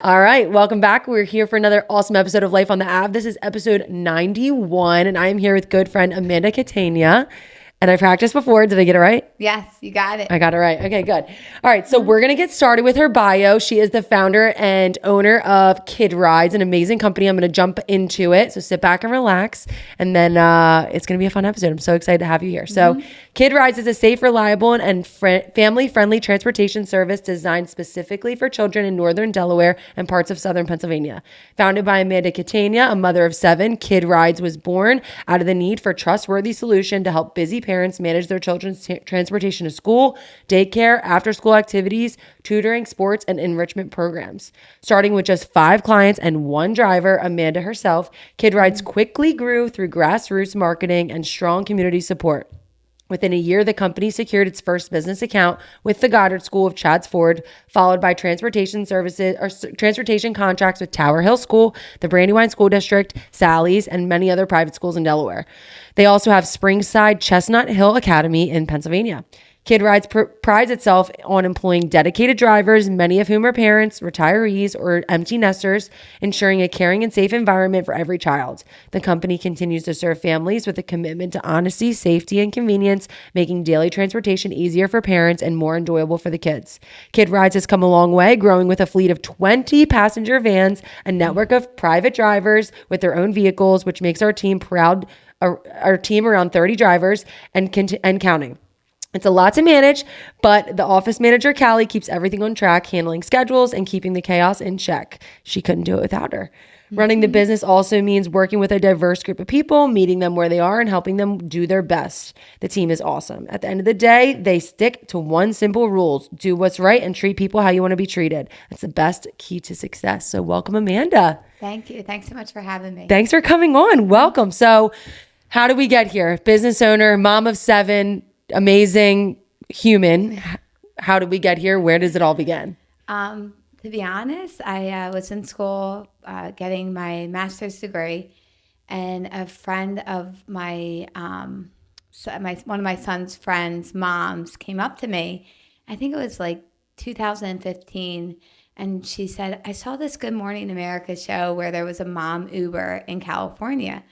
All right, welcome back. We're here for another awesome episode of Life on the Ave. This is episode 91, and I am here with good friend Amanda Catania. And I practiced before. Did I get it right? Yes, you got it. I got it right. Okay, good. All right, so we're going to get started with her bio. She is the founder and owner of Kid Ridez, an amazing company. I'm going to jump into it. So sit back and relax. And then it's going to be a fun episode. I'm so excited to have you here. So Kid Ridez is a safe, reliable, and family-friendly transportation service designed specifically for children in northern Delaware and parts of southern Pennsylvania. Founded by Amanda Catania, a mother of 7, Kid Ridez was born out of the need for a trustworthy solution to help busy parents manage their children's transportation to school, daycare, after-school activities, tutoring, sports, and enrichment programs. Starting with just 5 clients and 1 driver, Amanda herself, Kid Ridez quickly grew through grassroots marketing and strong community support. Within a year, the company secured its first business account with the Goddard School of Chadds Ford, followed by transportation services or transportation contracts with Tower Hill School, the Brandywine School District, Sally's, and many other private schools in Delaware. They also have Springside Chestnut Hill Academy in Pennsylvania. Kid Ridez prides itself on employing dedicated drivers, many of whom are parents, retirees, or empty nesters, ensuring a caring and safe environment for every child. The company continues to serve families with a commitment to honesty, safety, and convenience, making daily transportation easier for parents and more enjoyable for the kids. Kid Ridez has come a long way, growing with a fleet of 20 passenger vans, a network of private drivers with their own vehicles, which makes our team proud. Our team around 30 drivers and counting. It's a lot to manage, but the office manager, Callie, keeps everything on track, handling schedules and keeping the chaos in check. She couldn't do it without her. Running the business also means working with a diverse group of people, meeting them where they are, and helping them do their best. The team is awesome. At the end of the day, they stick to one simple rule: do what's right and treat people how you want to be treated. That's the best key to success. So welcome, Amanda. Thank you. Thanks so much for having me. Thanks for coming on. Welcome. So how did we get here? Business owner, mom of 7, amazing human. How did we get here? Where does it all begin? To be honest, I was in school getting my master's degree, and a friend of my, one of my son's friends' moms came up to me. I think it was like 2015, and she said, "I saw this Good Morning America show where there was a mom Uber in California.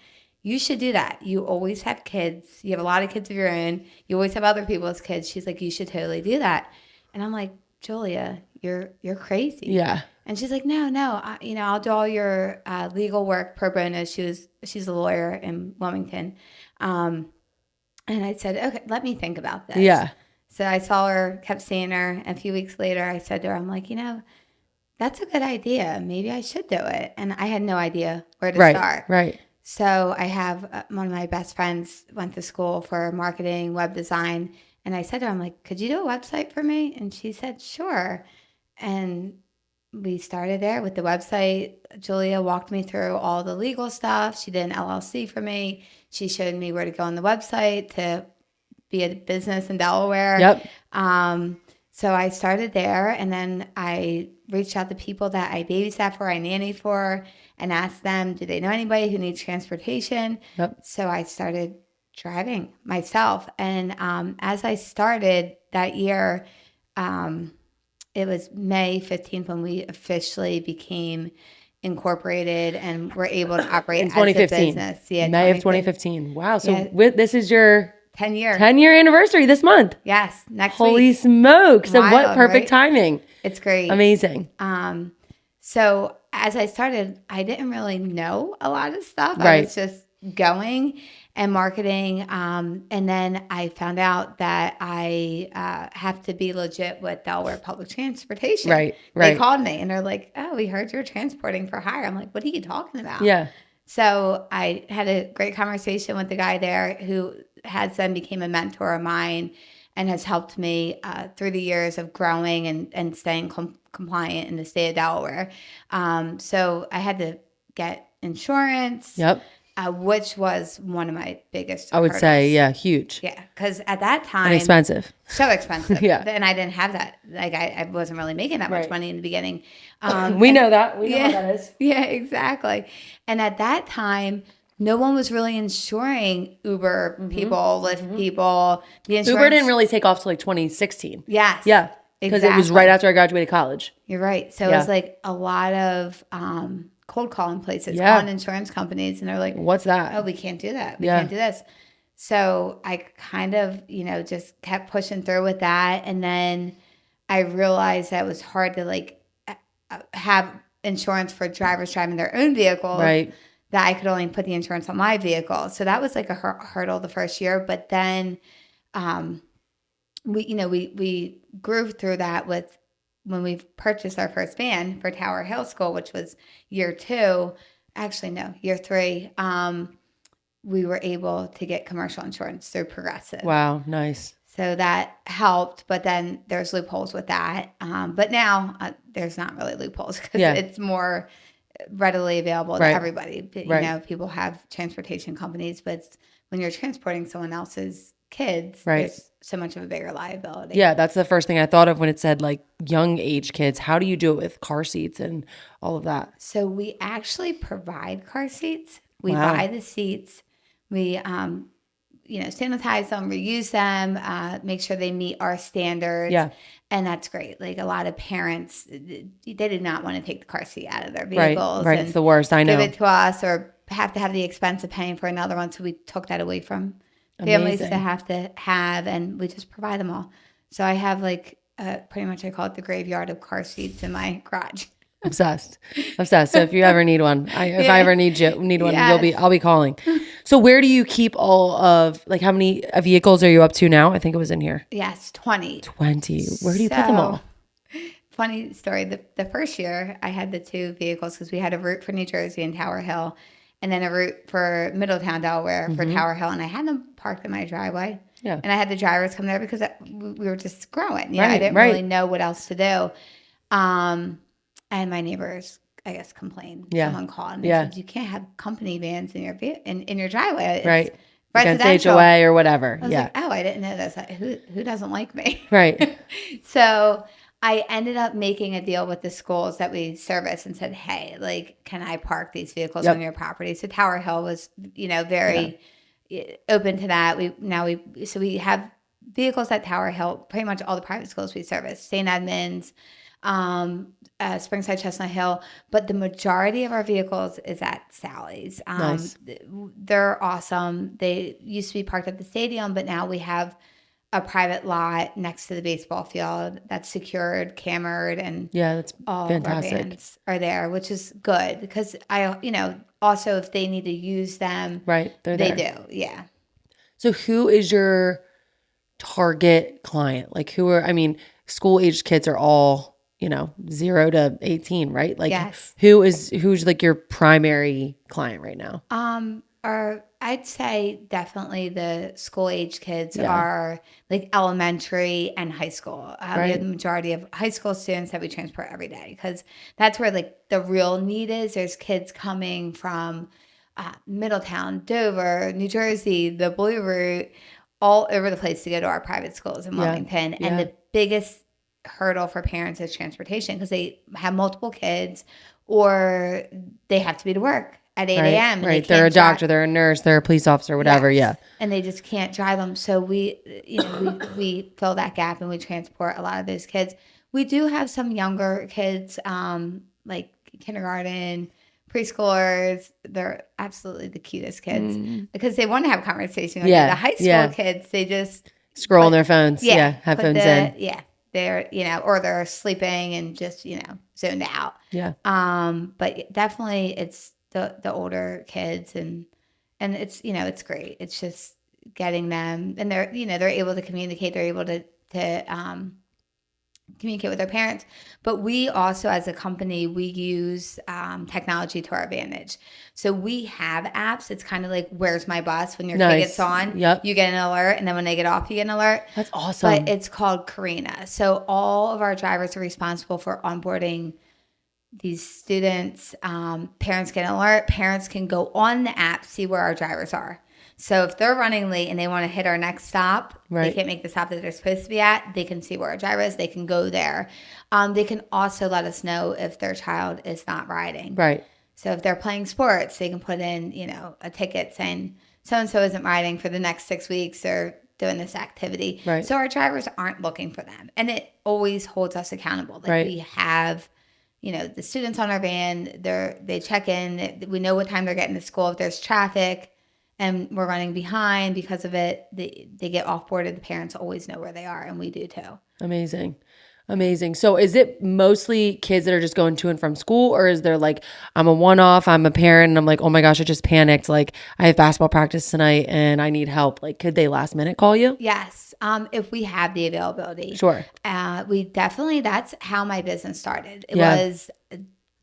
You should do that. You always have kids. You have a lot of kids of your own. You always have other people's kids." She's like, "You should totally do that." And I'm like, "Julia, you're crazy." Yeah. And she's like, "No, I'll do all your legal work pro bono." She's a lawyer in Wilmington. And I said, "Okay, let me think about this." Yeah. So I saw her, kept seeing her. A few weeks later, I said to her, I'm like, "That's a good idea. Maybe I should do it." And I had no idea where to start. Right. So I have one of my best friends went to school for marketing, web design. And I said to her, I'm like, "Could you do a website for me?" And she said, "Sure." And we started there with the website. Julia walked me through all the legal stuff. She did an LLC for me. She showed me where to go on the website to be a business in Delaware. Yep. So I started there, and then I reached out to people that I babysat for, I nannied for, and asked them, do they know anybody who needs transportation? Yep. So I started driving myself. And as I started that year, it was May 15th when we officially became incorporated and were able to operate in 2015. as a business. Yeah, May of 2015. Wow. So Yeah. this is your 10-year. 10-year anniversary this month. Yes, next Holy week. smokes. So what Wild, perfect right? timing. It's great. Amazing. So as I started, I didn't really know a lot of stuff. Right. I was just going and marketing. And then I found out that I have to be legit with Delaware Public Transportation. Right. They called me and they're like, "Oh, we heard you're transporting for hire." I'm like, "What are you talking about?" Yeah. So I had a great conversation with the guy there who has then became a mentor of mine and has helped me through the years of growing and staying compliant in the state of Delaware. So I had to get insurance. Yep. Which was one of my biggest I would hurdles. say, yeah, huge. Yeah, because at that time... And expensive. So expensive. Yeah. And I didn't have that. Like, I wasn't really making that much money in the beginning. We know that. We know how that is. Yeah, exactly. And at that time, no one was really insuring Uber people, Lyft people. The insurance, Uber didn't really take off till like 2016. Yes. Yeah. Because it was right after I graduated college. You're right. So it was like a lot of cold calling places, calling insurance companies, and they're like, "What's that? Oh, we can't do that. We can't do this." So I kind of, just kept pushing through with that, and then I realized that it was hard to like have insurance for drivers driving their own vehicles. Right. That I could only put the insurance on my vehicle. So that was like a hurdle the first year, but then we grew through that with when we purchased our first van for Tower Hill School, which was year 2. Actually, no, year 3. We were able to get commercial insurance through Progressive. Wow, nice. So that helped, but then there's loopholes with that. But now there's not really loopholes because it's more readily available to everybody. People have transportation companies, but when you're transporting someone else's kids, there's so much of a bigger liability. Yeah, that's the first thing I thought of when it said like young age kids. How do you do it with car seats and all of that? So we actually provide car seats. We buy the seats. We sanitize them, reuse them, make sure they meet our standards. Yeah. And that's great. Like a lot of parents, they did not want to take the car seat out of their vehicles. Right. It's the worst. I know. Give it to us or have to have the expense of paying for another one. So we took that away from families to have, and we just provide them all. So I have like pretty much, I call it the graveyard of car seats in my garage. Obsessed. So if you ever need one, if I ever need one, I'll be calling. So where do you keep all of, like, how many vehicles are you up to now? I think it was in here. Yes, 20. 20. Where do you put them all? Funny story. The first year I had the 2 vehicles because we had a route for New Jersey and Tower Hill, and then a route for Middletown, Delaware for Tower Hill, and I had them parked in my driveway. Yeah. And I had the drivers come there because we were just growing. I didn't really know what else to do. And my neighbors, I guess, complained. Yeah. Someone called and they said, "You can't have company vans in your in your driveway." It's residential HOA or whatever. I was like, "Oh, I didn't know this. Who doesn't like me?" Right. So I ended up making a deal with the schools that we service and said, "Hey, like, can I park these vehicles on your property?" So Tower Hill was, very open to that. We have vehicles at Tower Hill. Pretty much all the private schools we service, St. Edmunds, Springside, Chestnut Hill, but the majority of our vehicles is at Sally's. Nice. They're awesome. They used to be parked at the stadium, but now we have a private lot next to the baseball field that's secured, cambered, and that's all fantastic. Of our vans are there, which is good because also if they need to use them, they do. Yeah. So who is your target client? Like school aged kids are all 0 to 18, right? Like who's like your primary client right now? I'd say definitely the school age kids are like elementary and high school. We have the majority of high school students that we transport every day because that's where like the real need is. There's kids coming from Middletown, Dover, New Jersey, the Blue Route, all over the place to go to our private schools in Wilmington. And the biggest hurdle for parents is transportation because they have multiple kids or they have to be to work at 8 a.m. Right. They're a doctor, they're a nurse, they're a police officer, whatever. Yes. Yeah. And they just can't drive them. So we fill that gap and we transport a lot of those kids. We do have some younger kids, like kindergarten, preschoolers. They're absolutely the cutest kids because they want to have conversation. The high school kids, they just scroll on their phones. Have phones in. Yeah. They're, or they're sleeping and just, zoned out. Yeah. But definitely it's the older kids and it's, it's great. It's just getting them and they're, they're able to communicate. They're able to communicate with their parents. But we also, as a company, we use technology to our advantage. So we have apps. It's kind of like Where's My Bus? When your kid gets on, you get an alert. And then when they get off, you get an alert. That's awesome. But it's called Karina. So all of our drivers are responsible for onboarding these students. Parents get an alert. Parents can go on the app, see where our drivers are. So if they're running late and they want to hit our next stop, they can't make the stop that they're supposed to be at, they can see where our driver is. They can go there. They can also let us know if their child is not riding. Right. So if they're playing sports, they can put in, a ticket saying so-and-so isn't riding for the next 6 weeks or doing this activity. Right. So our drivers aren't looking for them. And it always holds us accountable. Like we have, the students on our van, they check in. We know what time they're getting to school. If there's traffic and we're running behind because of it, they get off-boarded. The parents always know where they are, and we do too. Amazing. So is it mostly kids that are just going to and from school, or is there like, I'm a one-off, I'm a parent, and I'm like, oh my gosh, I just panicked. Like I have basketball practice tonight and I need help. Like, could they last minute call you? Yes. If we have the availability. Sure. That's how my business started. It was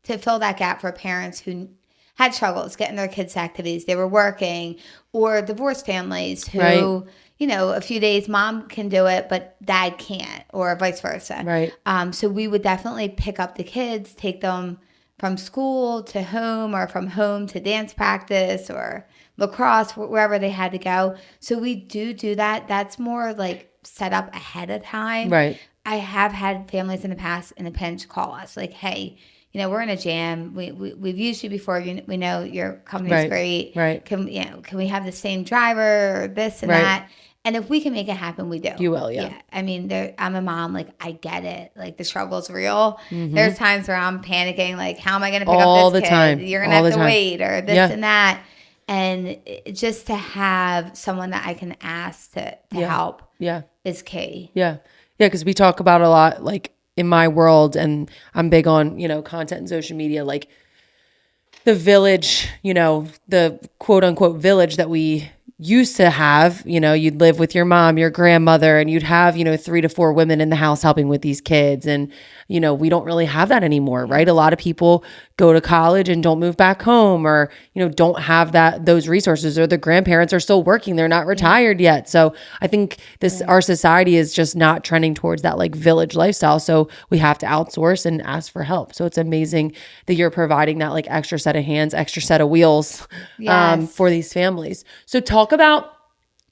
to fill that gap for parents who had struggles getting their kids to activities. They were working, or divorced families who, a few days mom can do it, but dad can't, or vice versa. Right. So we would definitely pick up the kids, take them from school to home, or from home to dance practice or lacrosse, wherever they had to go. So we do that. That's more like set up ahead of time. Right. I have had families in the past in a pinch call us like, hey, we're in a jam. We've used you before. We know your company's great. Right. Can we have the same driver or this and that? And if we can make it happen, we do. You will, yeah. I mean, I'm a mom. Like, I get it. Like, the struggle's real. There's times where I'm panicking. Like, how am I going to pick up this kid? Time. You're going to have to wait, or this and that. And just to have someone that I can ask to help is key. Yeah. Yeah, because we talk about a lot, like, in my world, and I'm big on, content and social media, like the village, the quote unquote village that we used to have, you'd live with your mom, your grandmother, and you'd have, 3 to 4 women in the house helping with these kids. And, we don't really have that anymore, right? A lot of people go to college and don't move back home, or, don't have those resources, or the grandparents are still working. They're not retired yet. So I think our society is just not trending towards that like village lifestyle. So we have to outsource and ask for help. So it's amazing that you're providing that like extra set of hands, extra set of wheels for these families. So talk about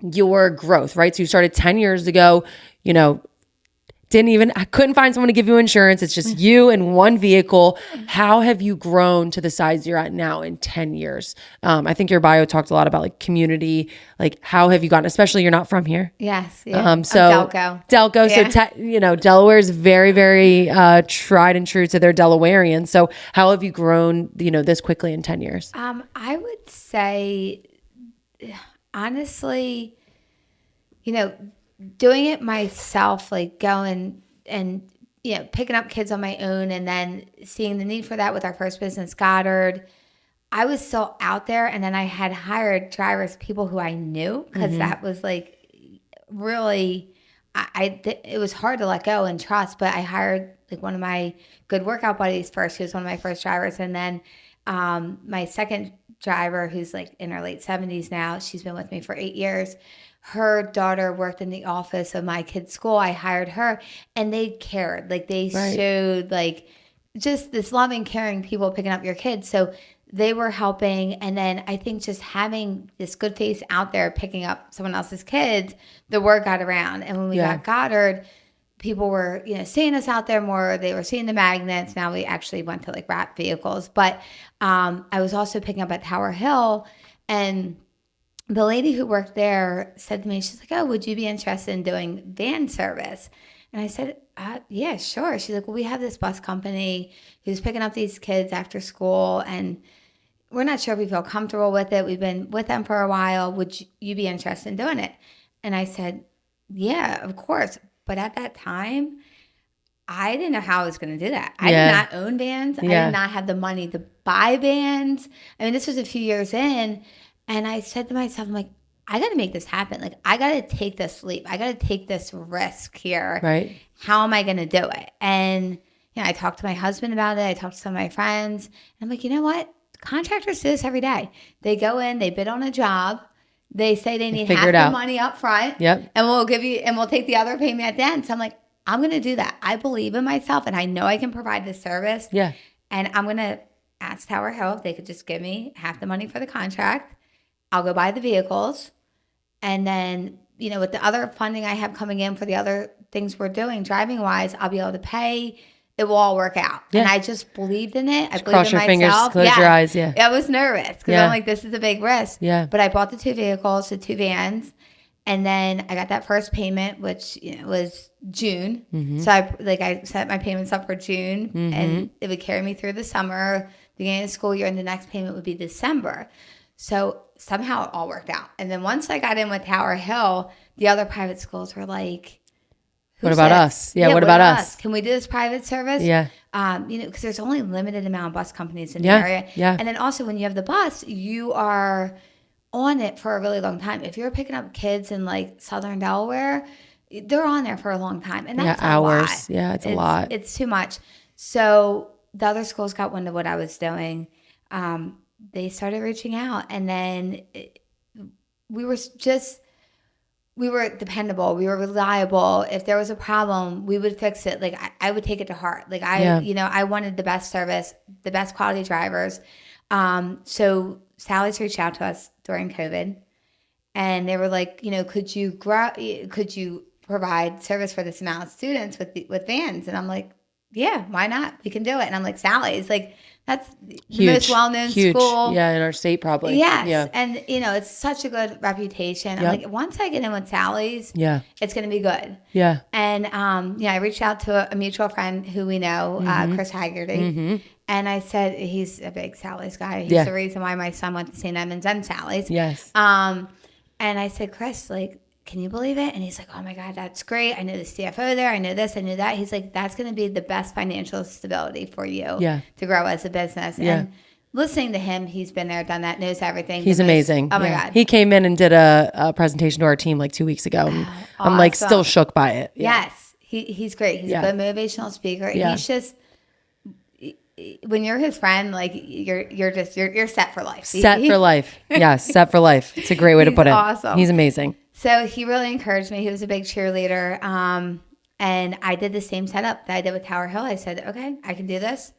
your growth, right? So you started 10 years ago, I couldn't find someone to give you insurance. It's just you and one vehicle. How have you grown to the size you're at now in 10 years? I think your bio talked a lot about like community, like how have you gotten, especially you're not from here. Yes. Yeah. So Delco. Yeah. So, Delaware is very, very tried and true to their Delawareans. So how have you grown, this quickly in 10 years? I would say, honestly, doing it myself, like going and, picking up kids on my own, and then seeing the need for that with our first business, Goddard, I was still out there. And then I had hired drivers, people who I knew, because that was like really, it was hard to let go and trust, but I hired like one of my good workout buddies first. She was one of my first drivers. And then my second driver, who's like in her late 70s now, she's been with me for 8 years. Her daughter worked in the office of my kid's school. I hired her, and they cared. Like they showed like just this loving, caring people picking up your kids. So they were helping. And then I think just having this good face out there picking up someone else's kids, the word got around. And when we got Goddard, people were, seeing us out there more. They were seeing the magnets. Now we actually went to like wrap vehicles. But I was also picking up at Tower Hill, and the lady who worked there said to me, she's like, oh, would you be interested in doing van service? And I said, yeah, sure. She's like, well, we have this bus company who's picking up these kids after school, and we're not sure if we feel comfortable with it. We've been with them for a while. Would you be interested in doing it? And I said, yeah, of course. But at that time, I didn't know how I was going to do that. I did not own vans. I did not have the money to buy vans. I mean, this was a few years in. And I said to myself, I'm like, I got to make this happen. Like, I got to take this leap. I got to take this risk here. Right. How am I going to do it? And, I talked to my husband about it. I talked to some of my friends. And I'm like, you know what? Contractors do this every day. They go in, they bid on a job. They say they need half the money up front. Yep. And we'll take the other payment at the end. So I'm like, I'm going to do that. I believe in myself, and I know I can provide this service. Yeah. And I'm going to ask Tower Hill if they could just give me half the money for the contract. I'll go buy the vehicles. And then, with the other funding I have coming in for the other things we're doing, driving wise, I'll be able to pay. It will all work out. Yeah. And I just believed in it. I believed cross in your myself. Fingers, close your eyes. Yeah. I was nervous because I'm like, this is a big risk. Yeah. But I bought the 2 vehicles, the 2 vans. And then I got that first payment, which was June. So I set my payments up for June, and it would carry me through the summer, beginning of the school year, and the next payment would be December. So somehow it all worked out. And then once I got in with Tower Hill, the other private schools were like, what about us? Yeah, what about us? Can we do this private service? Yeah. Because there's only a limited amount of bus companies in the area. Yeah. And then also when you have the bus, you are on it for a really long time. If you're picking up kids in like Southern Delaware, they're on there for a long time. And that's hours. A lot. Yeah, it's a lot. It's too much. So the other schools got wind of what I was doing. They started reaching out, and then we were dependable. We were reliable. If there was a problem, we would fix it. Like I would take it to heart. Like I wanted the best service, the best quality drivers. So Sally's reached out to us during COVID, and they were like, could you provide service for this amount of students with vans? And I'm like, yeah, why not? We can do it. And I'm like, Sally's like, that's the most well-known school. Yeah, in our state probably. Yes. Yeah. And, it's such a good reputation. I'm like, once I get in with Sally's, it's going to be good. Yeah. And, I reached out to a mutual friend who we know, Chris Haggerty. And I said, he's a big Sally's guy. He's the reason why my son went to St. Edmunds and Sally's. Yes. And I said, Chris, like, can you believe it? And he's like, oh my God, that's great. I know the CFO there. I know this, I knew that. He's like, that's going to be the best financial stability for you to grow as a business. Yeah. And listening to him, he's been there, done that, knows everything. He's amazing. Oh my God. He came in and did a presentation to our team like 2 weeks ago. And I'm like still shook by it. Yeah. Yes. He's great. He's a good motivational speaker. Yeah. He's just, when you're his friend, like you're set for life. Set for life. Yes. Set for life. It's a great way to put it. Awesome. He's amazing. So he really encouraged me. He was a big cheerleader. And I did the same setup that I did with Tower Hill. I said, okay, I can do this.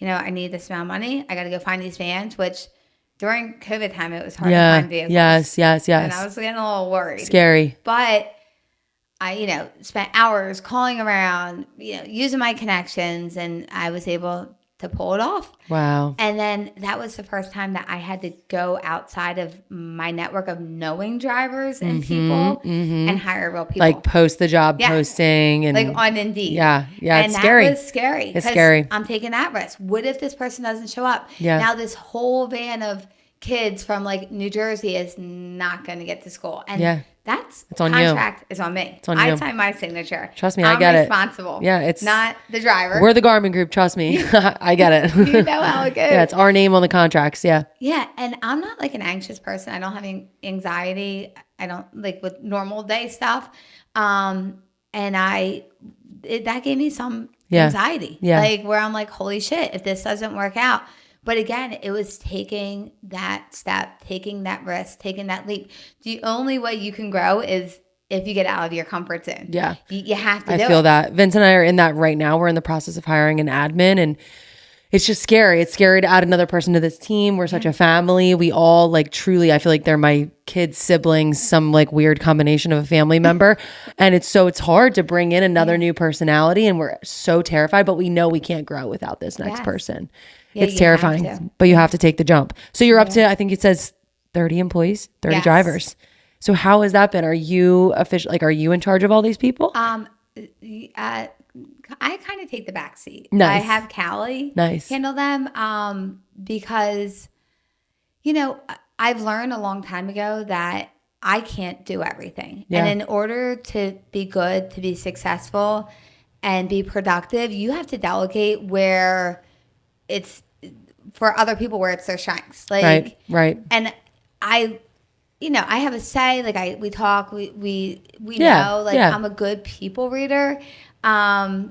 I need this amount of money. I got to go find these vans, which during COVID time, it was hard to find vehicles. Yes. And I was getting a little worried. Scary. But I, spent hours calling around, using my connections, and I was able to pull it off. Wow. And then that was the first time that I had to go outside of my network of knowing drivers and people and hire real people. Like post the job posting and like on Indeed. Yeah. And It's scary. That was scary. It's scary. I'm taking that risk. What if this person doesn't show up? Yeah. Now this whole van of kids from like New Jersey is not going to get to school. And that's it's on contract is on me. It's on I you. sign my signature. Trust me, I get it. I'm responsible. Yeah, it's not the driver. We're the Garmin group. Trust me, I get it. You know how it goes. Yeah, it's our name on the contracts. Yeah. Yeah, and I'm not like an anxious person. I don't have anxiety. I don't like with normal day stuff. And that gave me some anxiety. Yeah. Like where I'm like, holy shit, if this doesn't work out. But again, it was taking that step, taking that risk, taking that leap. The only way you can grow is if you get out of your comfort zone. Yeah. You have to do it. I feel that. Vince and I are in that right now. We're in the process of hiring an admin, and it's just scary. It's scary to add another person to this team. We're such a family. We all like truly, I feel like they're my kids' siblings, some like weird combination of a family member. And it's hard to bring in another new personality, and we're so terrified, but we know we can't grow without this next person. Yeah, it's terrifying, but you have to take the jump. So you're up to, I think it says 30 employees, 30 drivers. So how has that been? Are you official? Like, are you in charge of all these people? I kind of take the back seat. Nice. I have Callie handle them because, I've learned a long time ago that I can't do everything. Yeah. And in order to be good, to be successful and be productive, you have to delegate where it's for other people where it's their strengths. Like, right. And I have a say, like we talk, we know, like I'm a good people reader. But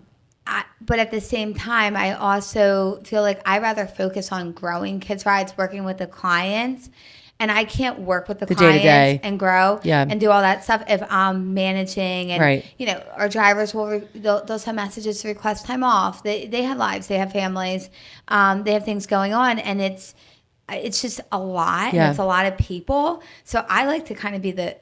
at the same time, I also feel like I rather focus on growing Kid Ridez, working with the clients. And I can't work with the clients day-to-day and grow and do all that stuff if I'm managing. And, our drivers they'll send messages to request time off. They have lives. They have families. They have things going on. And it's just a lot. Yeah. And it's a lot of people. So I like to kind of be the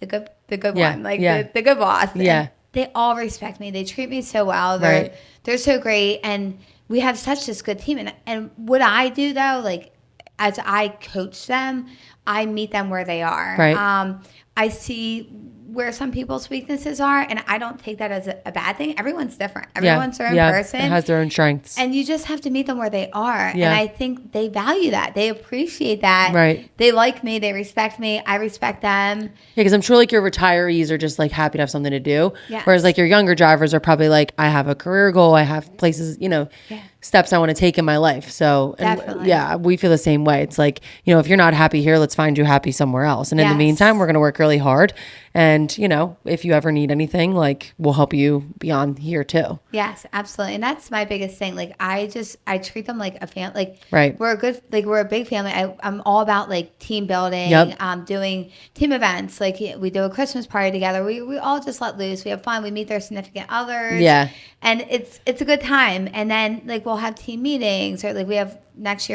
good one, like the good boss. Yeah. And they all respect me. They treat me so well. They're so great. And we have such this good team. And what I do, though, like, as I coach them, I meet them where they are. Right. I see where some people's weaknesses are, and I don't take that as a bad thing. Everyone's different. Everyone's their own person. It has their own strengths. And you just have to meet them where they are. Yeah. And I think they value that. They appreciate that. Right. They like me. They respect me. I respect them. Yeah, because I'm sure like your retarees are just like happy to have something to do. Yes. Whereas like your younger drivers are probably like, I have a career goal. I have places, steps I want to take in my life. So, and Definitely. yeah, we feel the same way. It's like, if you're not happy here, let's find you happy somewhere else. And in the Yes. meantime, we're going to work really hard. And, if you ever need anything, like we'll help you beyond here too. Yes, absolutely. And that's my biggest thing. Like I treat them like a family. Like Right. we're a big family. I'm all about like team building, Yep. doing team events. Like we do a Christmas party together. We all just let loose. We have fun. We meet their significant others. Yeah. And it's a good time. And then like we'll have team meetings, or like next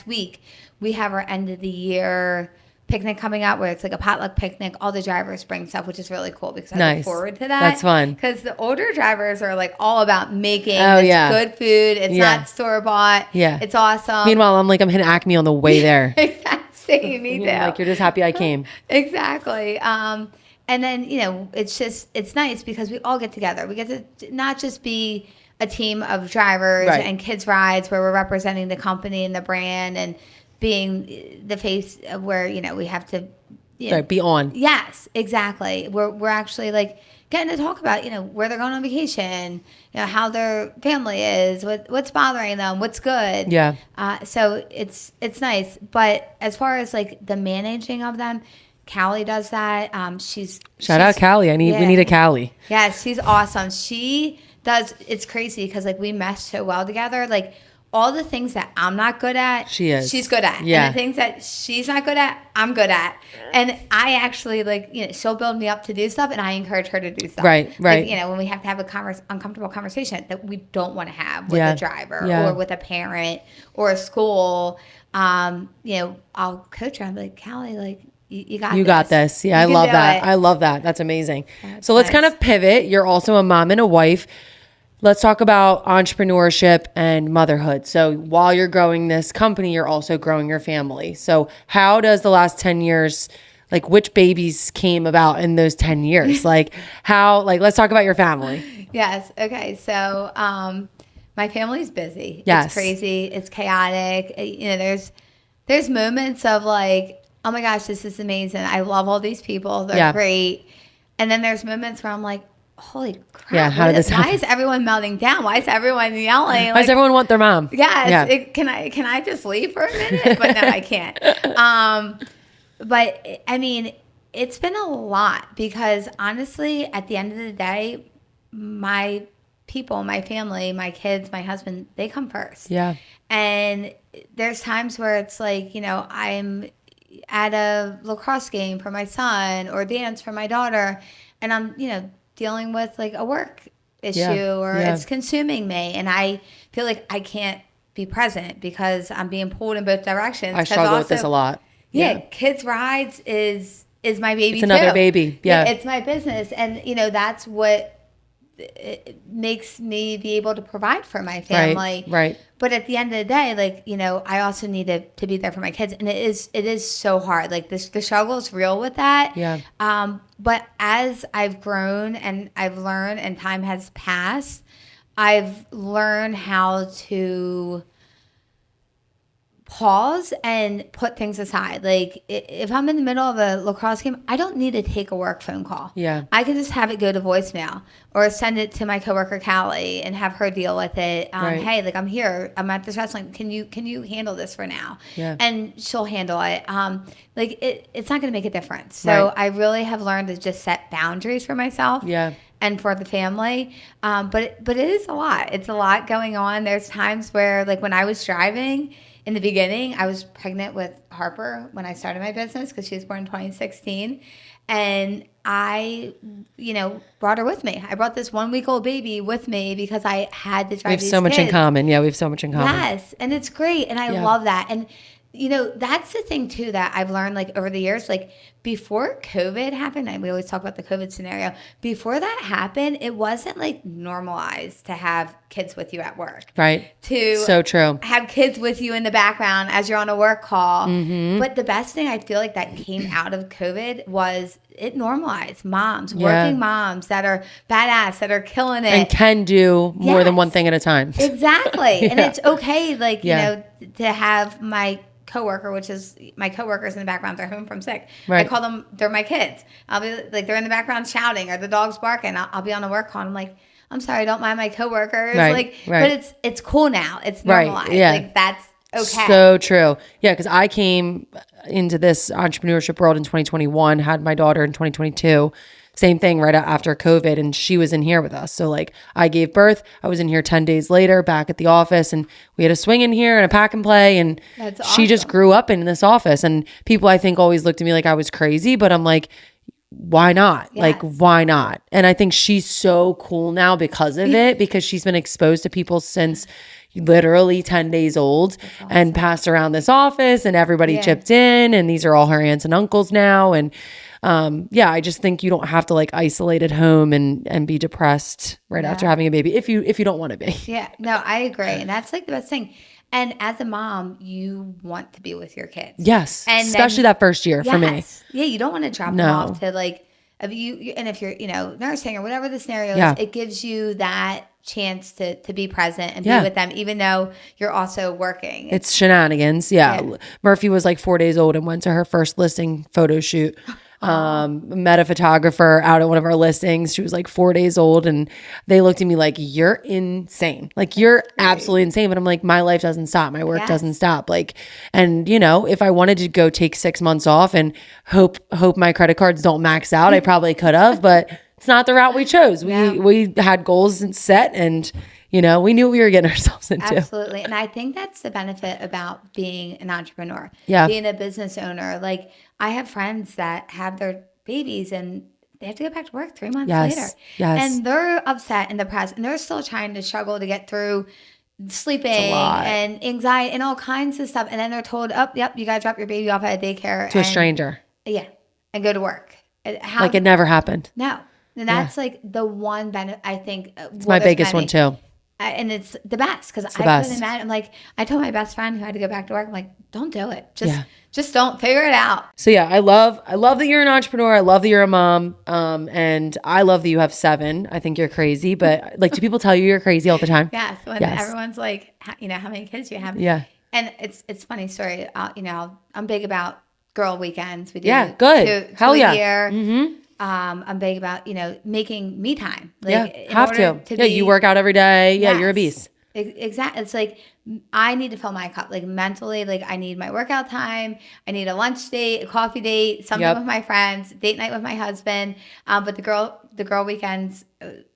week we have our end of the year picnic coming up, where it's like a potluck picnic. All the drivers bring stuff, which is really cool because I look forward to that. That's fun. Because the older drivers are like all about making good food. It's not store bought. Yeah. It's awesome. Meanwhile, I'm hitting Acme on the way there. Exactly. Me too. Like you're just happy I came. Exactly. And then, it's nice because we all get together. We get to not just be a team of drivers and Kids Rides where we're representing the company and the brand and being the face of where, we have to be on. Yes, exactly. We're actually like getting to talk about, where they're going on vacation, how their family is, what's bothering them, what's good. Yeah. So it's nice. But as far as like the managing of them, Callie does that. Shout out Callie. We need a Callie. Yeah, she's awesome. She does. It's crazy because like we mesh so well together. Like all the things that I'm not good at, she's good at. Yeah. And the things that she's not good at, I'm good at. And I actually she'll build me up to do stuff, and I encourage her to do stuff. Right. Like, when we have to have a uncomfortable conversation that we don't want to have with a driver or with a parent or a school, I'll coach her. I'm like, Callie, like, you got this. Yeah, I love that. I love that. That's amazing. So let's kind of pivot. You're also a mom and a wife. Let's talk about entrepreneurship and motherhood. So while you're growing this company, you're also growing your family. So how does the last 10 years, like which babies came about in those 10 years? Let's talk about your family. Yes. Okay. So my family's busy. Yes. It's crazy. It's chaotic. There's moments of like, oh my gosh, this is amazing. I love all these people. They're great. And then there's moments where I'm like, holy crap. Yeah, how did this happen? Why is everyone melting down? Why is everyone yelling? Why does everyone want their mom? Yes. Yeah. Can I just leave for a minute? But no, I can't. But I mean, it's been a lot because honestly, at the end of the day, my people, my family, my kids, my husband, they come first. Yeah. And there's times where it's like, I'm at a lacrosse game for my son or dance for my daughter, and I'm, dealing with like a work issue or it's consuming me, and I feel like I can't be present because I'm being pulled in both directions. I struggle with this a lot. Yeah, Kids Rides is my baby. It's another baby. Yeah, it's my business, and that's what it makes me be able to provide for my family. Right. But at the end of the day, like, I also need to be there for my kids. And it is so hard. Like the struggle is real with that. Yeah. But as I've grown and I've learned and time has passed, I've learned how to pause and put things aside. Like if I'm in the middle of a lacrosse game, I don't need to take a work phone call. Yeah. I can just have it go to voicemail or send it to my coworker Callie and have her deal with it. Hey, like I'm here. I'm at this wrestling. Can you handle this for now? Yeah. And she'll handle it. It's not going to make a difference. So I really have learned to just set boundaries for myself. Yeah. And for the family. But it is a lot. It's a lot going on. There's times where like when I was driving in the beginning, I was pregnant with Harper when I started my business because she was born in 2016. And I, brought her with me. I brought this 1-week-old baby with me because I had to drive We have so much in common. Yeah, we have so much in common. Yes. And it's great. And I love that. And, that's the thing, too, that I've learned, like, over the years. Like, before COVID happened, and we always talk about the COVID scenario. Before that happened, it wasn't, like, normalized to have kids with you at work. Right. So true. Have kids with you in the background as you're on a work call. But the best thing I feel like that came out of COVID was it normalized moms, working moms that are badass, that are killing it. And can do more than one thing at a time. Exactly. And it's okay, like, you know, to have my coworker, which is my coworkers in the background, they're home from sick. Right. I call them, they're my kids. I'll be like, they're in the background shouting or the dog's barking. I'll be on a work call and I'm like, I'm sorry, don't mind my coworkers. But it's cool now. It's normalized. Like that's okay. So true. Yeah, because I came into this entrepreneurship world in 2021, had my daughter in 2022. Same thing right after COVID, and she was in here with us. So like I gave birth, I was in here 10 days later back at the office, and we had a swing in here and a pack and play, and she just grew up in this office. And people I think always looked at me like I was crazy, but I'm like, why not? Like, why not? And I think she's so cool now because of it, because she's been exposed to people since literally 10 days old and passed around this office, and everybody chipped in, and these are all her aunts and uncles now. And I just think you don't have to like isolate at home and be depressed right after having a baby if you don't want to be. Yeah, no, I agree. And that's like the best thing. And as a mom, you want to be with your kids. Yes. And especially that first year for me. Yeah, you don't want to drop them off to like, if you, and if you're, you know, nursing or whatever the scenario is, it gives you that chance to be present and be with them, even though you're also working. It's shenanigans. Yeah. Murphy was like 4 days old and went to her first listing photo shoot. Met a photographer out at one of our listings. She was like 4 days old, and they looked at me like, you're insane. Like, you're absolutely insane. But I'm like, my life doesn't stop. My work doesn't stop. Like, and you know, if I wanted to go take 6 months off and hope my credit cards don't max out, I probably could have, but it's not the route we chose. We had goals set, and you know, we knew what we were getting ourselves into. Absolutely. And I think that's the benefit about being an entrepreneur, being a business owner. Like, I have friends that have their babies and they have to go back to work 3 months later. Yes. And they're upset and depressed, and they're still trying to struggle to get through sleeping and anxiety and all kinds of stuff. And then they're told, oh, yep, you got to drop your baby off at a daycare. To a stranger. Yeah. And go to work. Like it never happened. No. And that's like the one benefit, I think. It's my biggest one too. And it's the best, because I couldn't imagine. I'm like, I told my best friend who had to go back to work, I'm like, don't do it. Just don't, figure it out. So yeah, I love that you're an entrepreneur. I love that you're a mom. And I love that you have 7. I think you're crazy, but like, do people tell you you're crazy all the time? Yes. When everyone's like, you know, how many kids do you have? Yeah. And it's funny story. You know, I'm big about girl weekends. We do good. Hell a yeah. year. Mm-hmm. I'm big about, you know, making me time. Like, have to. You work out every day. Yeah, you're a beast. Exactly. It's like, I need to fill my cup, like mentally, like I need my workout time. I need a lunch date, a coffee date, something with my friends, date night with my husband. But the girl weekends,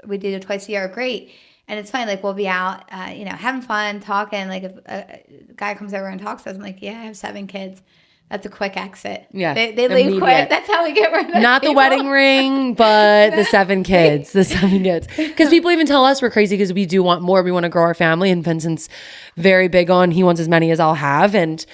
we do it twice a year, are great. And it's funny, like we'll be out, you know, having fun, talking. Like if a guy comes over and talks to us, I'm like, yeah, I have 7 kids. That's a quick exit. Yeah. They leave quick. That's how we get rid of Not people. The wedding ring, but the 7 kids. The 7 kids. Because people even tell us we're crazy because we do want more. We want to grow our family. And Vincent's very big on, he wants as many as I'll have. And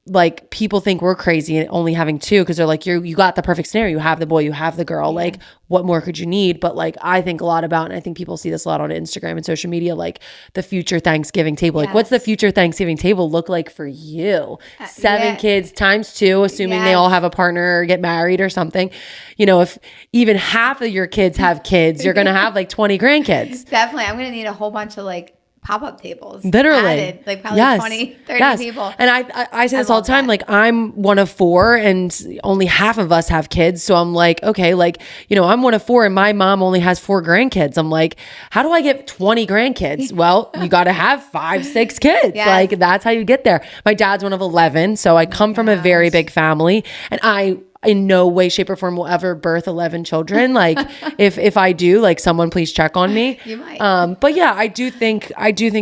like, people think we're crazy only having 2 because they're like, you got the perfect scenario. You have the boy, you have the girl. Like, what more could you need? But like, I think a lot about, and I think people see this a lot on Instagram and social media, like the future Thanksgiving table. Like, what's the future Thanksgiving table look like for you? 7 kids times 2, assuming they all have a partner or get married or something. You know, if even half of your kids have kids, you're going to have like 20 grandkids. Definitely. I'm going to need a whole bunch of like pop-up tables. Literally. Added, like probably 20, 30 people. And I say this all the time, like I'm one of 4 and only half of us have kids. So I'm like, okay, like, you know, I'm one of 4 and my mom only has 4 grandkids. I'm like, how do I get 20 grandkids? Well, you got to have 5, 6 kids. Like that's how you get there. My dad's one of 11. So I come from a very big family, and I in no way, shape, or form will ever birth 11 children. Like if I do, like someone please check on me. You might. But yeah, I do think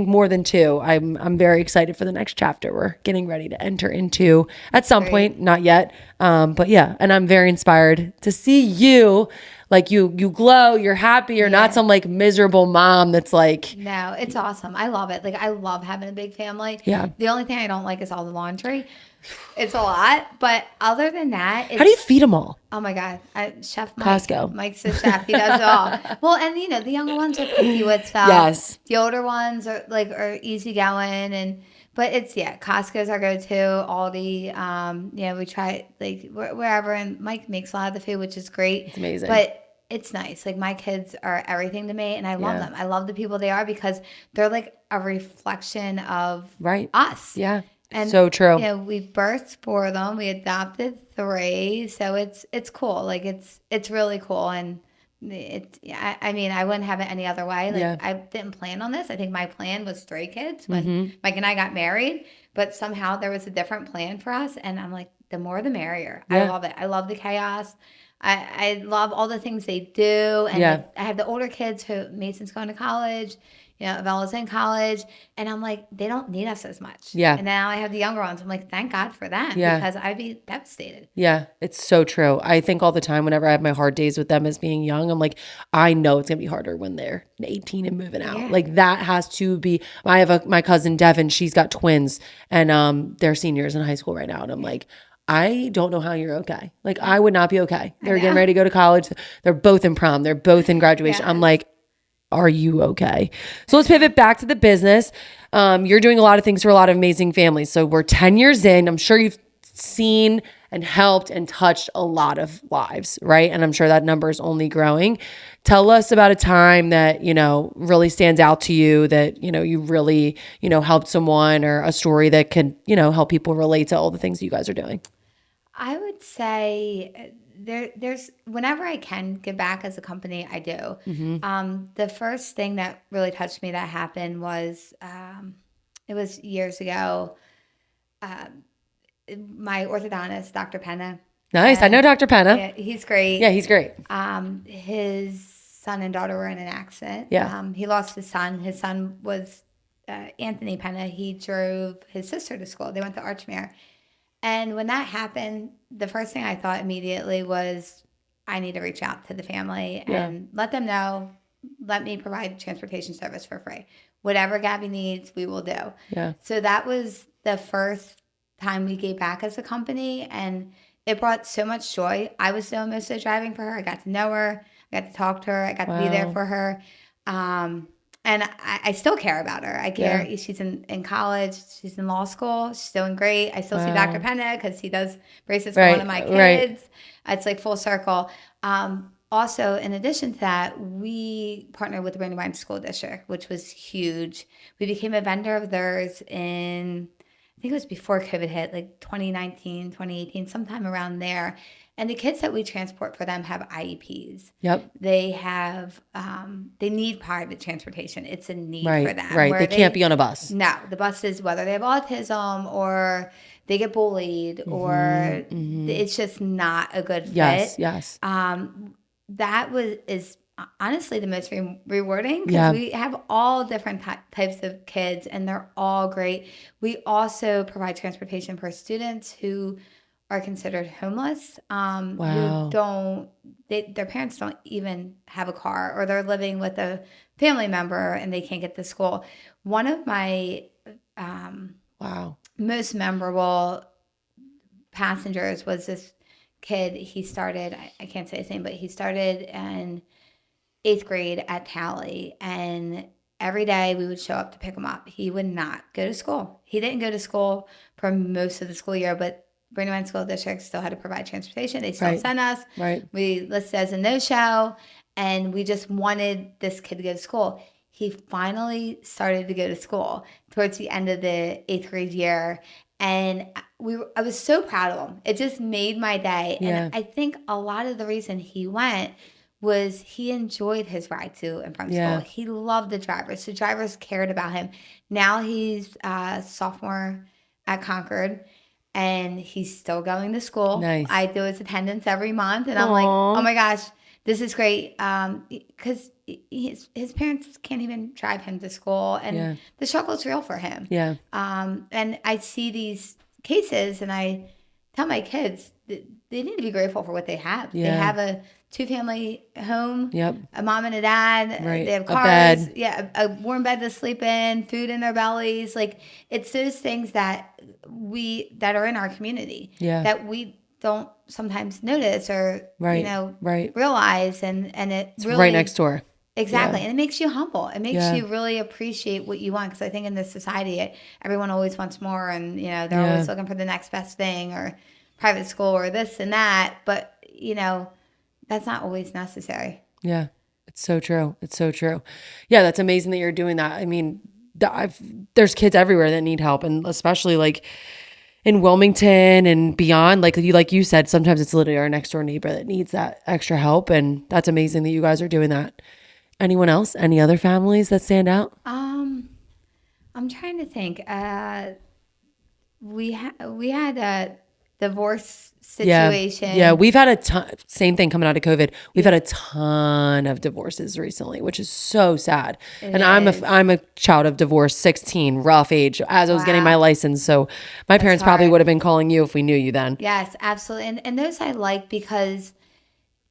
more than 2. I'm very excited for the next chapter we're getting ready to enter into at some point, not yet. But yeah, and I'm very inspired to see you Like you glow, you're happy, you're not some like miserable mom that's like. No, it's awesome. I love it. Like I love having a big family. Yeah. The only thing I don't like is all the laundry. It's a lot, but other than that, it's, How do you feed them all? oh my God, Chef Mike. Costco. Mike's the chef. He does it all. Well, and you know the younger ones are picky with stuff. Yes. The older ones are easygoing, and but it's Costco's our go-to. Aldi, we try like wherever, and Mike makes a lot of the food, which is great. It's amazing. But it's nice. Like my kids are everything to me, and I love them. I love the people they are because they're like a reflection of us. Yeah. And so true. You know, we birthed 4 of them. We adopted 3, so it's cool. Like it's really cool, and I mean, I wouldn't have it any other way. Like I didn't plan on this. I think my plan was 3 kids when Mike and I got married, but somehow there was a different plan for us, and I'm like, the more the merrier. I love it. I love the chaos. I love all the things they do, and I have the older kids who Mason's going to college. You know, Avella's in college, and I'm like, they don't need us as much. Yeah. And now I have the younger ones. I'm like, thank God for that because I'd be devastated. Yeah, it's so true. I think all the time whenever I have my hard days with them as being young, I'm like, I know it's going to be harder when they're 18 and moving out. Yeah. Like that has to be, I have my cousin Devin, she's got twins, and they're seniors in high school right now. And I'm like, I don't know how you're okay. Like I would not be okay. They're getting ready to go to college. They're both in prom. They're both in graduation. I'm like, are you okay? So let's pivot back to the business. You're doing a lot of things for a lot of amazing families. So we're 10 years in. I'm sure you've seen and helped and touched a lot of lives, right? And I'm sure that number is only growing. Tell us about a time that, you know, really stands out to you that, you know, you really, you know, helped someone, or a story that can, you know, help people relate to all the things you guys are doing. I would say there's whenever I can give back as a company, I do. The first thing that really touched me that happened was it was years ago. My orthodontist, Dr. Penna. Nice. I know Dr. Penna. Yeah, he's great. Yeah, he's great. His son and daughter were in an accident. Yeah. He lost his son. His son was Anthony Penna. He drove his sister to school. They went to Archmere. And when that happened, the first thing I thought immediately was, I need to reach out to the family and let them know, let me provide transportation service for free. Whatever Gabby needs, we will do. Yeah. So that was the first time we gave back as a company, and it brought so much joy. I was doing most of the driving for her. I got to know her. I got to talk to her. I got to be there for her. And I still care about her. I care. Yeah. She's in college. She's in law school. She's doing great. I still see Dr. Penna because he does braces for one of my kids. It's like full circle. Also, in addition to that, we partnered with the Brandywine School District, which was huge. We became a vendor of theirs in, I think it was before COVID hit, like 2019, 2018, sometime around there. And the kids that we transport for them have IEPs. Yep. They have, they need private transportation. It's a need for them. Right. They can't be on a bus. No, the bus is whether they have autism or they get bullied or it's just not a good fit. Yes. That is honestly the most rewarding because we have all different types of kids and they're all great. We also provide transportation for students who are considered homeless, who their parents don't even have a car, or they're living with a family member and they can't get to school. One of my most memorable passengers was this kid. He started, I can't say his name, but he started in 8th grade at Tally, and every day we would show up to pick him up. He would not go to school. He didn't go to school for most of the school year, but Brandywine School District still had to provide transportation. They still sent us. Right. We listed as a no-show, and we just wanted this kid to go to school. He finally started to go to school towards the end of the 8th grade year, and I was so proud of him. It just made my day. Yeah. And I think a lot of the reason he went was he enjoyed his ride to and from school. He loved the drivers. The drivers cared about him. Now he's a sophomore at Concord, and he's still going to school. Nice. I do his attendance every month, and I'm like, oh my gosh, this is great. Because his parents can't even drive him to school, and the struggle is real for him. Yeah. And I see these cases, and I tell my kids that they need to be grateful for what they have. Yeah. They have a two-family home. Yep. A mom and a dad. Right. They have A cars. bed. Yeah, a warm bed to sleep in, food in their bellies. Like, it's those things that are in our community that we don't sometimes notice or realize, and it's really right next door. Exactly. Yeah. And it makes you humble. It makes you really appreciate what you want. Because I think in this society, everyone always wants more, and they're always looking for the next best thing, or private school, or this and that. But that's not always necessary. Yeah, it's so true. It's so true. Yeah, that's amazing that you're doing that. I mean, there's kids everywhere that need help, and especially like in Wilmington and beyond. Like you said, sometimes it's literally our next door neighbor that needs that extra help, and that's amazing that you guys are doing that. Anyone else? Any other families that stand out? I'm trying to think. We had a divorce situation. Yeah, we've had a ton. Same thing coming out of COVID. We've had a ton of divorces recently, which is so sad. I'm a child of divorce, 16, rough age, as I was getting my license. So my parents probably would have been calling you if we knew you then. Yes, absolutely. And those I like because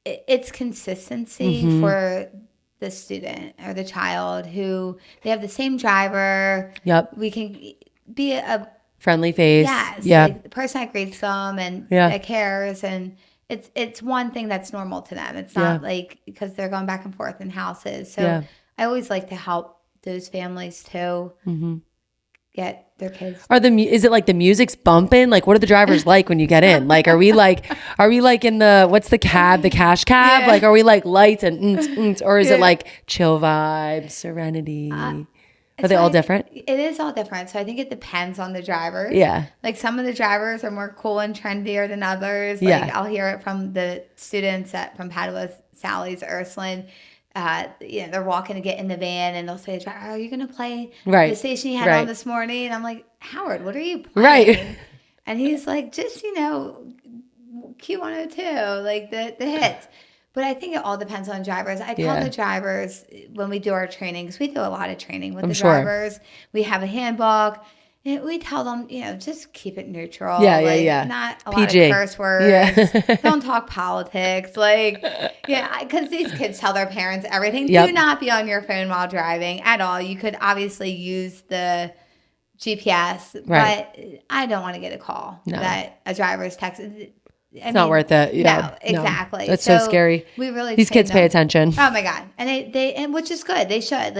it's consistency for the student or the child, who they have the same driver. Yep. We can be a friendly face. Yes. Yeah. Like the person that greets them and that cares, and it's one thing that's normal to them. It's not like because they're going back and forth in houses. So I always like to help those families too get their kids. Is it like the music's bumping? Like, what are the drivers like when you get in? Like, are we like in the cash cab? Like, are we like lights and or is it like chill vibes, serenity? Are they all different? It is all different. So I think it depends on the drivers. Yeah. Like some of the drivers are more cool and trendier than others. Like I'll hear it from the students from Padua, Sally's, Ursuline. They're walking to get in the van, and they'll say, "Are you going to play the station you had on this morning?" And I'm like, "Howard, what are you playing?" Right. And he's like, "Just Q102, like the hits." But I think it all depends on drivers. I tell the drivers when we do our training, because we do a lot of training with the drivers. We have a handbook. And we tell them, just keep it neutral. Not a PG. Lot of curse words. Yeah. Don't talk politics. Because these kids tell their parents everything. Yep. Do not be on your phone while driving at all. You could obviously use the GPS, but I don't want to get a call that a driver's texting. It's not worth it. Yeah. No, exactly. That's so scary. We really these kids pay attention. Oh my God. And and which is good. They should.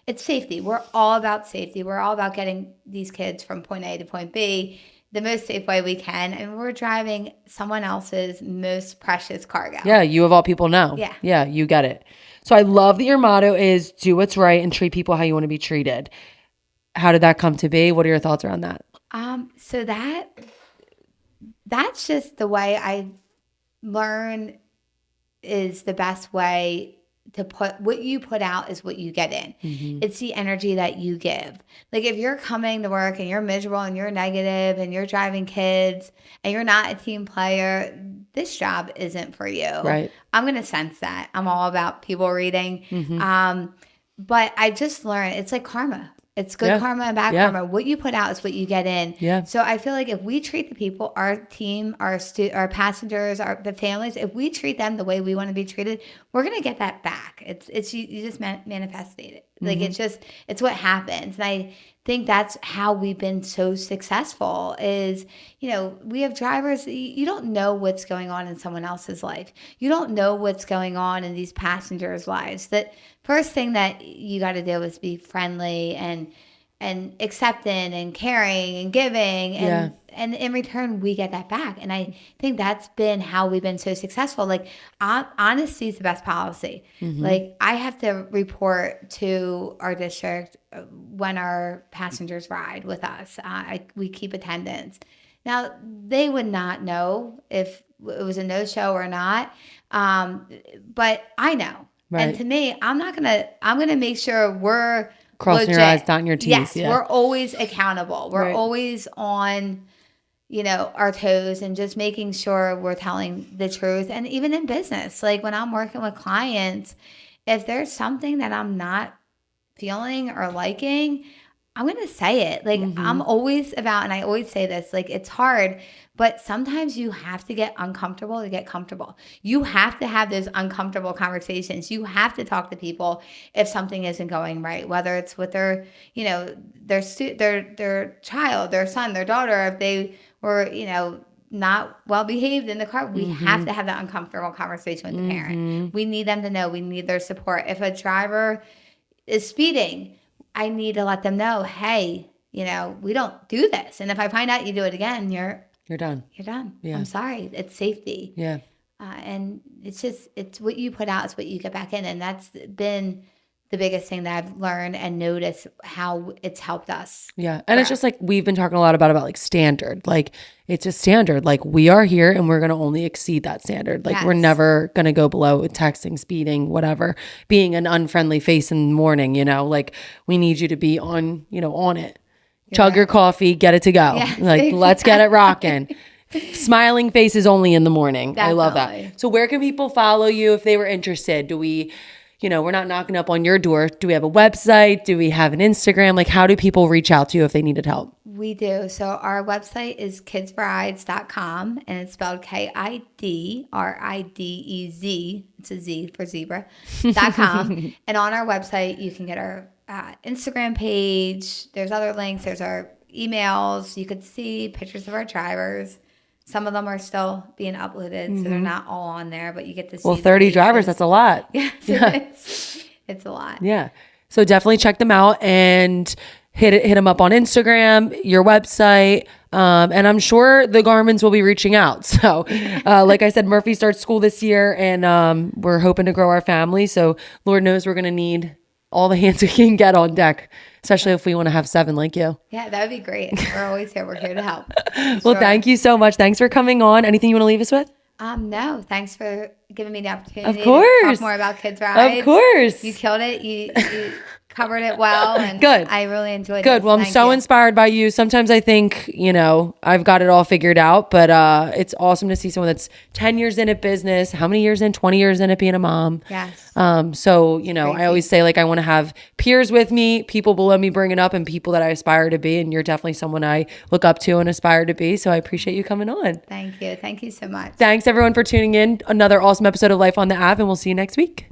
It's safety. We're all about safety. We're all about getting these kids from point A to point B the most safe way we can. And we're driving someone else's most precious cargo. Yeah. You of all people know. Yeah. Yeah. You get it. So I love that your motto is do what's right and treat people how you want to be treated. How did that come to be? What are your thoughts around that? So that's just the way I learn is the best way to put what you put out is what you get in. Mm-hmm. It's the energy that you give. Like if you're coming to work and you're miserable and you're negative and you're driving kids and you're not a team player, this job isn't for you. Right. I'm going to sense that. I'm all about people reading. Mm-hmm. But I just learned it's like karma. It's good karma and bad karma. What you put out is what you get in. Yeah. So I feel like if we treat the people, our team, our passengers, the families, if we treat them the way we want to be treated, we're gonna get that back. It's you just manifest it. Like it's what happens. And I think that's how we've been so successful. Is we have drivers. You don't know what's going on in someone else's life. You don't know what's going on in these passengers' lives. That first thing that you got to do is be friendly and accepting and caring and giving and in return we get that back. And I think that's been how we've been so successful. Like honesty is the best policy. Mm-hmm. Like I have to report to our district when our passengers ride with us. We keep attendance. Now they would not know if it was a no-show or not, but I know. Right. And to me, I'm going to make sure we're crossing your eyes, dotting your T's. Yes, we're always accountable. We're always on, our toes and just making sure we're telling the truth. And even in business, like when I'm working with clients, if there's something that I'm not feeling or liking, I'm going to say it. Like, I'm always about, and I always say this, like, it's hard, but sometimes you have to get uncomfortable to get comfortable. You have to have those uncomfortable conversations. You have to talk to people if something isn't going right, whether it's with their, you know, their child, their son, their daughter, if they were, you know, not well behaved in the car. We have to have that uncomfortable conversation with the parent. We need them to know. We need their support. If a driver is speeding, I need to let them know, hey, you know, we don't do this. And if I find out you do it again, you're done. You're done. Yeah. I'm sorry. It's safety. Yeah. And it's what you put out is what you get back in. And that's been the biggest thing that I've learned and noticed how it's helped us. Yeah. And it's just like, we've been talking a lot about like standard, like it's a standard, like we are here and we're going to only exceed that standard. Like we're never going to go below with texting, speeding, whatever, being an unfriendly face in the morning, you know, like we need you to be on, you know, on it. Chug your coffee, get it to go. Yes, like, exactly. Let's get it rocking. Smiling faces only in the morning. Definitely. I love that. So where can people follow you if they were interested? Do we, you know, we're not knocking up on your door. Do we have a website? Do we have an Instagram? Like, how do people reach out to you if they needed help? We do. So our website is kidsridez.com, and it's spelled KIDRIDEZ. It's a Z for zebra.com. And on our website, you can get our Instagram page. There's other links. There's our emails. You could see pictures of our drivers. Some of them are still being uploaded, so they're not all on there, but you get to see. Well, 30 drivers, that's a lot. Yes, it's a lot. Yeah. So definitely check them out and hit them up on Instagram, your website. And I'm sure the Garmins will be reaching out. So like I said, Murphy starts school this year, and we're hoping to grow our family. So Lord knows we're going to need all the hands we can get on deck, especially if we want to have 7 like you. Yeah, that would be great. We're always here. We're here to help. Well, thank you so much. Thanks for coming on. Anything you want to leave us with? No, thanks for giving me the opportunity Of course. to talk more about Kids Ridez. Of course. You killed it. You covered it well. And Good. I really enjoyed it. Good. Well, I'm so inspired by you. Sometimes I think, you know, I've got it all figured out, but it's awesome to see someone that's 10 years in at business. How many years in? 20 years in at being a mom. Yes. So, you know, I always say, like, I want to have peers with me, people below me bringing up, and people that I aspire to be. And you're definitely someone I look up to and aspire to be. So I appreciate you coming on. Thank you. Thank you so much. Thanks everyone for tuning in. Another awesome episode of Life on the App, and we'll see you next week.